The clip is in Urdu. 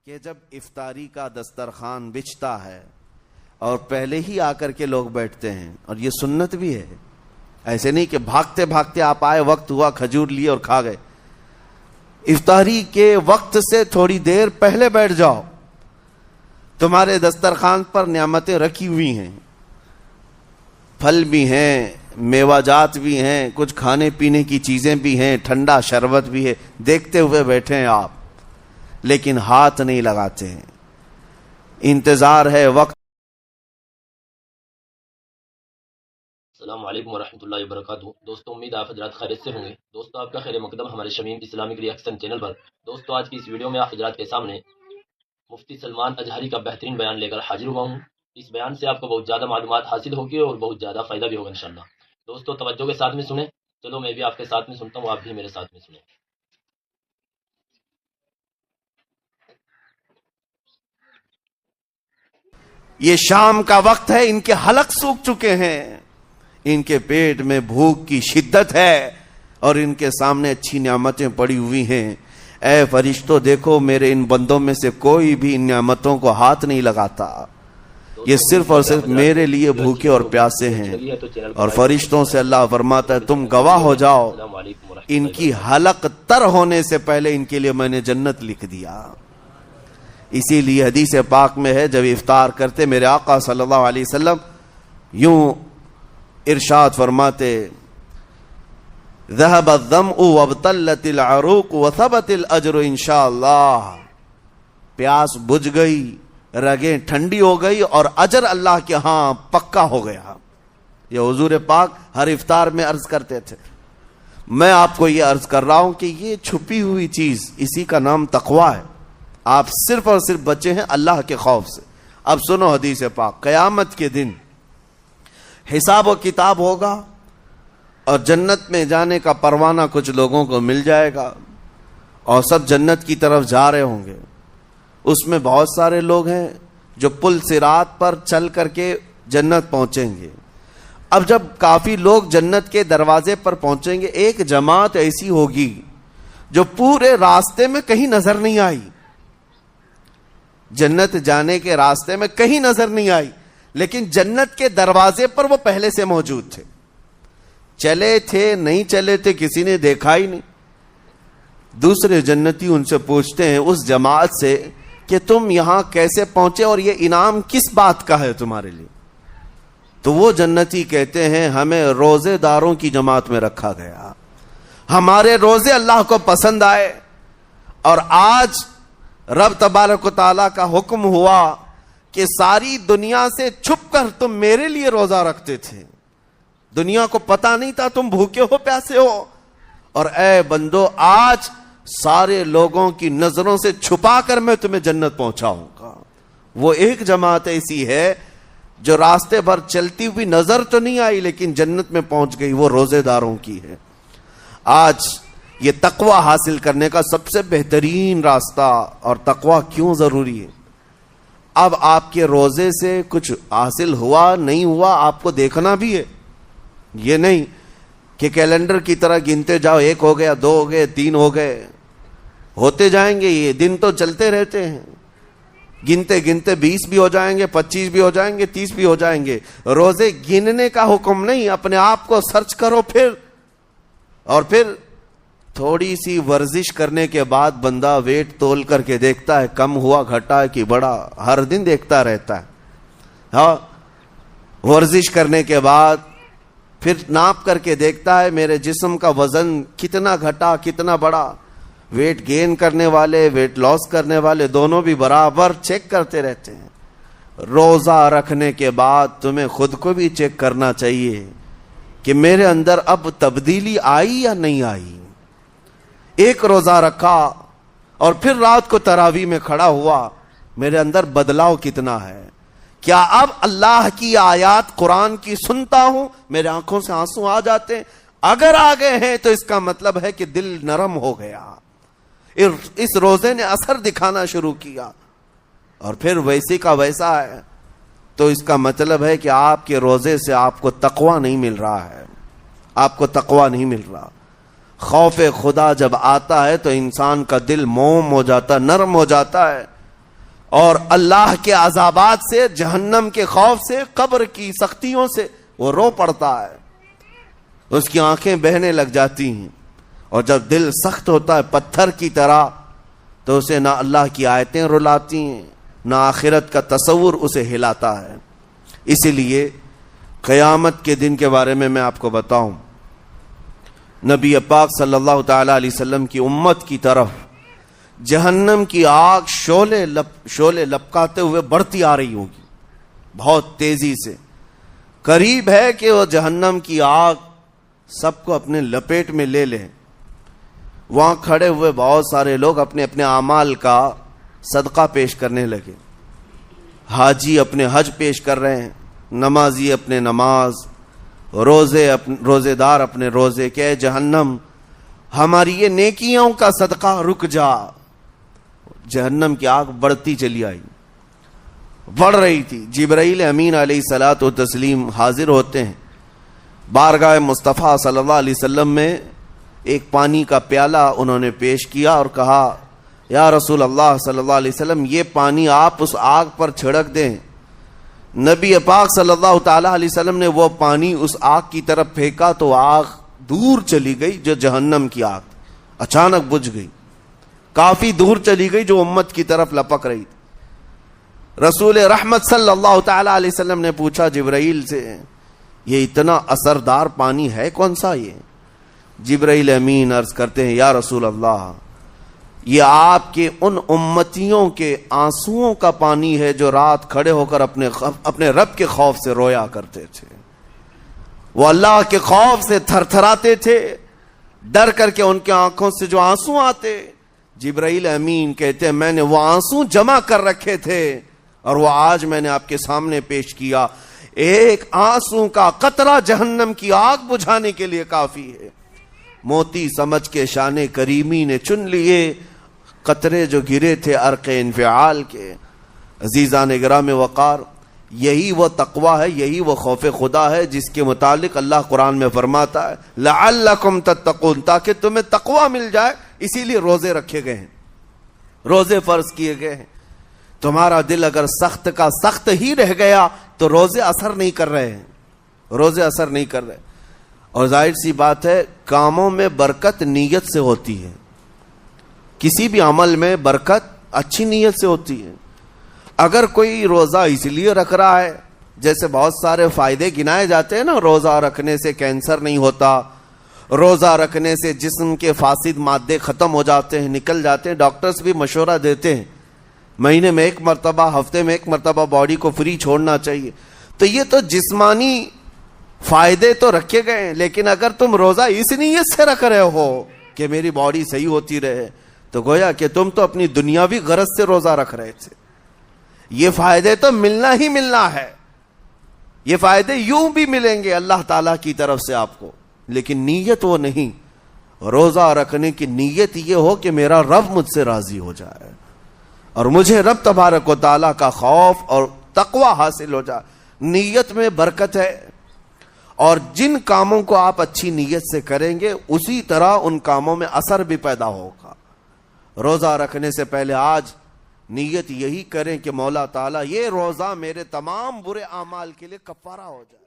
کہ جب افطاری کا دسترخوان بچھتا ہے اور پہلے ہی آ کر کے لوگ بیٹھتے ہیں، اور یہ سنت بھی ہے، ایسے نہیں کہ بھاگتے بھاگتے آپ آئے، وقت ہوا، کھجور لیے اور کھا گئے۔ افطاری کے وقت سے تھوڑی دیر پہلے بیٹھ جاؤ، تمہارے دسترخوان پر نعمتیں رکھی ہوئی ہیں، پھل بھی ہیں، میوہ جات بھی ہیں، کچھ کھانے پینے کی چیزیں بھی ہیں، ٹھنڈا شربت بھی ہے، دیکھتے ہوئے بیٹھے ہیں آپ، لیکن ہاتھ نہیں لگاتے ہیں، انتظار ہے وقت۔ السلام علیکم ورحمۃ اللہ وبرکاتہ۔ دوستوں، امید آپ حضرات خیریت سے ہوں گے۔ دوستوں، آپ کا خیر مقدم ہمارے شمیم اسلامک ریئیکشن چینل پر۔ دوستوں، آج کی اس ویڈیو میں آپ حضرات کے سامنے مفتی سلمان اجہری کا بہترین بیان لے کر حاضر ہوا ہوں۔ اس بیان سے آپ کو بہت زیادہ معلومات حاصل ہوگی اور بہت زیادہ فائدہ بھی ہوگا انشاءاللہ۔ دوستوں، توجہ کے ساتھ میں سنیں۔ چلو میں بھی آپ کے ساتھ میں سنتا ہوں، آپ بھی میرے ساتھ میں سنیں۔ یہ شام کا وقت ہے، ان کے حلق سوکھ چکے ہیں، ان کے پیٹ میں بھوک کی شدت ہے اور ان کے سامنے اچھی نعمتیں پڑی ہوئی ہیں۔ اے فرشتوں، دیکھو میرے ان بندوں میں سے کوئی بھی ان نعمتوں کو ہاتھ نہیں لگاتا، یہ صرف اور صرف میرے لیے بھوکے اور پیاسے ہیں۔ اور فرشتوں سے اللہ فرماتا ہے تم گواہ ہو جاؤ، ان کی حلق تر ہونے سے پہلے ان کے لیے میں نے جنت لکھ دیا۔ اسی لیے حدیث پاک میں ہے، جب افطار کرتے میرے آقا صلی اللہ علیہ وسلم یوں ارشاد فرماتے، ذهب الظمأ وابتلت العروق وثبت الاجر انشاءاللہ، پیاس بجھ گئی، رگیں ٹھنڈی ہو گئی اور اجر اللہ کے ہاں پکا ہو گیا۔ یہ حضور پاک ہر افطار میں عرض کرتے تھے۔ میں آپ کو یہ عرض کر رہا ہوں کہ یہ چھپی ہوئی چیز، اسی کا نام تقویٰ ہے۔ آپ صرف اور صرف بچے ہیں اللہ کے خوف سے۔ اب سنو حدیث پاک، قیامت کے دن حساب و کتاب ہوگا اور جنت میں جانے کا پروانہ کچھ لوگوں کو مل جائے گا اور سب جنت کی طرف جا رہے ہوں گے۔ اس میں بہت سارے لوگ ہیں جو پل صراط پر چل کر کے جنت پہنچیں گے۔ اب جب کافی لوگ جنت کے دروازے پر پہنچیں گے، ایک جماعت ایسی ہوگی جو پورے راستے میں کہیں نظر نہیں آئی، جنت جانے کے راستے میں کہیں نظر نہیں آئی، لیکن جنت کے دروازے پر وہ پہلے سے موجود تھے، چلے تھے نہیں چلے تھے کسی نے دیکھا ہی نہیں۔ دوسرے جنتی ان سے پوچھتے ہیں اس جماعت سے کہ تم یہاں کیسے پہنچے اور یہ انعام کس بات کا ہے تمہارے لیے؟ تو وہ جنتی کہتے ہیں ہمیں روزے داروں کی جماعت میں رکھا گیا، ہمارے روزے اللہ کو پسند آئے اور آج رب تبارک و تعالیٰ کا حکم ہوا کہ ساری دنیا سے چھپ کر تم میرے لیے روزہ رکھتے تھے، دنیا کو پتا نہیں تھا تم بھوکے ہو پیاسے ہو، اور اے بندو آج سارے لوگوں کی نظروں سے چھپا کر میں تمہیں جنت پہنچاؤں گا۔ وہ ایک جماعت ایسی ہے جو راستے بھر چلتی ہوئی نظر تو نہیں آئی لیکن جنت میں پہنچ گئی، وہ روزے داروں کی ہے۔ آج یہ تقویٰ حاصل کرنے کا سب سے بہترین راستہ، اور تقویٰ کیوں ضروری ہے؟ اب آپ کے روزے سے کچھ حاصل ہوا نہیں ہوا آپ کو دیکھنا بھی ہے، یہ نہیں کہ کیلنڈر کی طرح گنتے جاؤ، 1 ہو گیا، 2 ہو گئے، 3 ہو گئے، ہوتے جائیں گے، یہ دن تو چلتے رہتے ہیں، گنتے گنتے 20 بھی ہو جائیں گے، 25 بھی ہو جائیں گے، 30 بھی ہو جائیں گے۔ روزے گننے کا حکم نہیں، اپنے آپ کو سرچ کرو پھر تھوڑی سی ورزش کرنے کے بعد بندہ ویٹ تول کر کے دیکھتا ہے کم ہوا گھٹا کہ بڑا، ہر دن دیکھتا رہتا ہے۔ ہاں، ورزش کرنے کے بعد پھر ناپ کر کے دیکھتا ہے میرے جسم کا وزن کتنا گھٹا کتنا بڑا۔ ویٹ گین کرنے والے، ویٹ لاس کرنے والے دونوں بھی برابر چیک کرتے رہتے ہیں۔ روزہ رکھنے کے بعد تمہیں خود کو بھی چیک کرنا چاہیے کہ میرے اندر اب تبدیلی آئی یا نہیں آئی۔ ایک روزہ رکھا اور پھر رات کو تراویح میں کھڑا ہوا، میرے اندر بدلاؤ کتنا ہے؟ کیا اب اللہ کی آیات قرآن کی سنتا ہوں، میرے آنکھوں سے آنسو آ جاتے ہیں؟ اگر آ گئے ہیں تو اس کا مطلب ہے کہ دل نرم ہو گیا، اس روزے نے اثر دکھانا شروع کیا، اور پھر ویسی کا ویسا ہے، تو اس کا مطلب ہے کہ آپ کے روزے سے آپ کو تقویٰ نہیں مل رہا ہے، آپ کو تقویٰ نہیں مل رہا۔ خوف خدا جب آتا ہے تو انسان کا دل موم ہو جاتا، نرم ہو جاتا ہے، اور اللہ کے عذابات سے، جہنم کے خوف سے، قبر کی سختیوں سے وہ رو پڑتا ہے، اس کی آنکھیں بہنے لگ جاتی ہیں، اور جب دل سخت ہوتا ہے پتھر کی طرح تو اسے نہ اللہ کی آیتیں رلاتی ہیں، نہ آخرت کا تصور اسے ہلاتا ہے۔ اسی لیے قیامت کے دن کے بارے میں آپ کو بتاؤں، نبی پاک صلی اللہ تعالی علیہ وسلم کی امت کی طرف جہنم کی آگ شعلے لپکاتے ہوئے بڑھتی آ رہی ہوگی، بہت تیزی سے۔ قریب ہے کہ وہ جہنم کی آگ سب کو اپنے لپیٹ میں لے لیں۔ وہاں کھڑے ہوئے بہت سارے لوگ اپنے اپنے اعمال کا صدقہ پیش کرنے لگے۔ حاجی اپنے حج پیش کر رہے ہیں، نمازی اپنے نماز، روزے دار اپنے روزے، کہ اے جہنم ہماری یہ نیکیوں کا صدقہ رک جا۔ جہنم کی آگ بڑھتی چلی آئی، بڑھ رہی تھی۔ جبرائیل امین علیہ الصلاۃ والتسلیم حاضر ہوتے ہیں بارگاہ مصطفیٰ صلی اللہ علیہ وسلم میں، ایک پانی کا پیالہ انہوں نے پیش کیا اور کہا یا رسول اللہ صلی اللہ علیہ وسلم یہ پانی آپ اس آگ پر چھڑک دیں۔ نبی پاک صلی اللہ تعالی علیہ وسلم نے وہ پانی اس آگ کی طرف پھینکا تو آگ دور چلی گئی، جو جہنم کی آگ اچانک بجھ گئی، کافی دور چلی گئی جو امت کی طرف لپک رہی تھی۔ رسول رحمت صلی اللہ تعالی علیہ وسلم نے پوچھا جبرائیل سے یہ اتنا اثردار پانی ہے کون سا؟ یہ جبرائیل امین عرض کرتے ہیں یا رسول اللہ یہ آپ کے ان امتیوں کے آنسوؤں کا پانی ہے جو رات کھڑے ہو کر اپنے رب کے خوف سے رویا کرتے تھے۔ وہ اللہ کے خوف سے تھر تھراتے تھے، ڈر کر کے ان کے آنکھوں سے جو آنسو آتے، جبرائیل امین کہتے ہیں میں نے وہ آنسو جمع کر رکھے تھے اور وہ آج میں نے آپ کے سامنے پیش کیا۔ ایک آنسو کا قطرہ جہنم کی آگ بجھانے کے لیے کافی ہے۔ موتی سمجھ کے شان کریمی نے چن لیے قطرے جو گرے تھے عرق انفعال کے۔ عزیزان گرام وقار، یہی وہ تقوی ہے، یہی وہ خوف خدا ہے جس کے متعلق اللہ قرآن میں فرماتا ہے لعلکم تتقون، تاکہ تمہیں تقوی مل جائے، اسی لیے روزے رکھے گئے ہیں، روزے فرض کیے گئے ہیں۔ تمہارا دل اگر سخت کا سخت ہی رہ گیا تو روزے اثر نہیں کر رہے ہیں، روزے اثر نہیں کر رہے۔ اور ظاہر سی بات ہے کاموں میں برکت نیت سے ہوتی ہے، کسی بھی عمل میں برکت اچھی نیت سے ہوتی ہے۔ اگر کوئی روزہ اس لیے رکھ رہا ہے، جیسے بہت سارے فائدے گنائے جاتے ہیں نا، روزہ رکھنے سے کینسر نہیں ہوتا، روزہ رکھنے سے جسم کے فاسد مادے ختم ہو جاتے ہیں، نکل جاتے ہیں، ڈاکٹرز بھی مشورہ دیتے ہیں مہینے میں ایک مرتبہ، ہفتے میں ایک مرتبہ باڈی کو فری چھوڑنا چاہیے۔ تو یہ تو جسمانی فائدے تو رکھے گئے ہیں، لیکن اگر تم روزہ اس نیت سے رکھ رہے ہو کہ میری باڈی صحیح ہوتی رہے تو گویا کہ تم تو اپنی دنیاوی غرض سے روزہ رکھ رہے تھے۔ یہ فائدے تو ملنا ہی ملنا ہے، یہ فائدے یوں بھی ملیں گے اللہ تعالیٰ کی طرف سے آپ کو، لیکن نیت وہ نہیں۔ روزہ رکھنے کی نیت یہ ہو کہ میرا رب مجھ سے راضی ہو جائے اور مجھے رب تبارک و تعالیٰ کا خوف اور تقوی حاصل ہو جائے۔ نیت میں برکت ہے، اور جن کاموں کو آپ اچھی نیت سے کریں گے اسی طرح ان کاموں میں اثر بھی پیدا ہوگا۔ روزہ رکھنے سے پہلے آج نیت یہی کریں کہ مولا تعالیٰ یہ روزہ میرے تمام برے اعمال کے لیے کفارہ ہو جائے۔